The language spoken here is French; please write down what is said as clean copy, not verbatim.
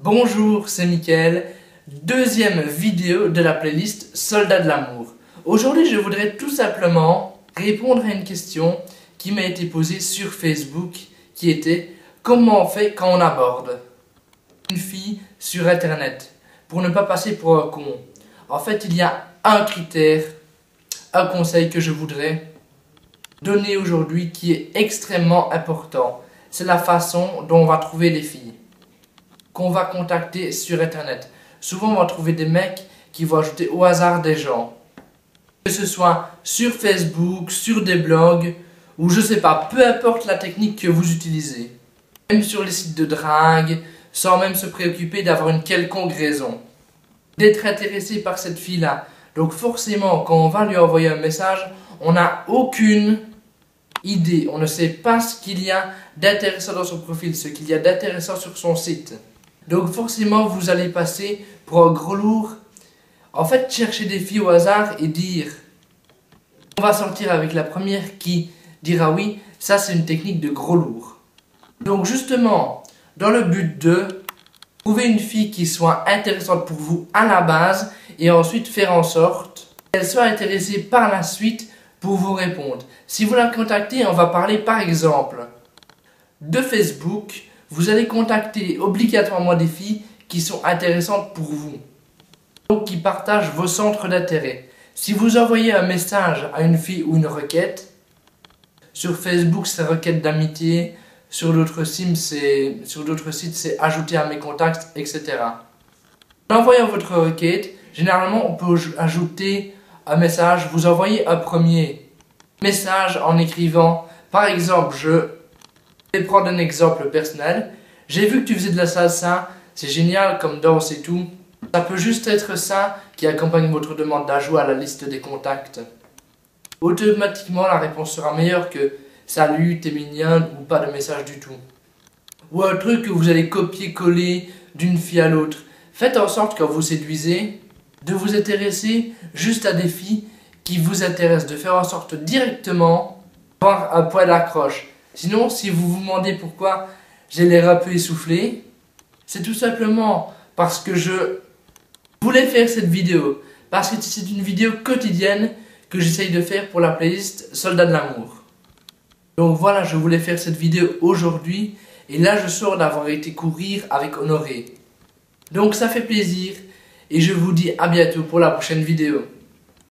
Bonjour, c'est Mickaël, deuxième vidéo de la playlist Soldats de l'amour. Aujourd'hui, je voudrais tout simplement répondre à une question qui m'a été posée sur Facebook, qui était « Comment on fait quand on aborde une fille sur internet pour ne pas passer pour un con ?» En fait, il y a un critère, un conseil que je voudrais donner aujourd'hui qui est extrêmement important. C'est la façon dont on va trouver les filles qu'on va contacter sur internet. Souvent on va trouver des mecs qui vont ajouter au hasard des gens. Que ce soit sur Facebook, sur des blogs, ou je sais pas, peu importe la technique que vous utilisez. Même sur les sites de drague, sans même se préoccuper d'avoir une quelconque raison. D'être intéressé par cette fille-là. Donc forcément, quand on va lui envoyer un message, on n'a aucune idée. On ne sait pas ce qu'il y a d'intéressant dans son profil, ce qu'il y a d'intéressant sur son site. Donc forcément, vous allez passer pour un gros lourd. En fait, chercher des filles au hasard et dire on va sortir avec la première qui dira oui, ça c'est une technique de gros lourd. Donc justement, dans le but de trouver une fille qui soit intéressante pour vous à la base et ensuite faire en sorte qu'elle soit intéressée par la suite pour vous répondre. Si vous la contactez, on va parler par exemple de Facebook. Vous allez contacter obligatoirement des filles qui sont intéressantes pour vous. Donc qui partagent vos centres d'intérêt. Si vous envoyez un message à une fille ou une requête, sur Facebook c'est requête d'amitié, sur d'autres sites c'est ajouter à mes contacts, etc. En envoyant votre requête, généralement on peut ajouter un message. Vous envoyez un premier message en écrivant, par exemple, je vais prendre un exemple personnel. J'ai vu que tu faisais de la salsa, c'est génial comme danse et tout. Ça peut juste être ça qui accompagne votre demande d'ajout à la liste des contacts. Automatiquement, la réponse sera meilleure que « Salut, t'es mignonne » ou pas de message du tout. Ou un truc que vous allez copier-coller d'une fille à l'autre. Faites en sorte, quand vous séduisez, de vous intéresser juste à des filles qui vous intéressent. De faire en sorte directement d'avoir un point d'accroche. Sinon, si vous vous demandez pourquoi j'ai l'air un peu essoufflé, c'est tout simplement parce que je voulais faire cette vidéo. Parce que c'est une vidéo quotidienne que j'essaye de faire pour la playlist Soldats de l'amour. Donc voilà, je voulais faire cette vidéo aujourd'hui. Et là, je sors d'avoir été courir avec Honoré. Donc ça fait plaisir. Et je vous dis à bientôt pour la prochaine vidéo.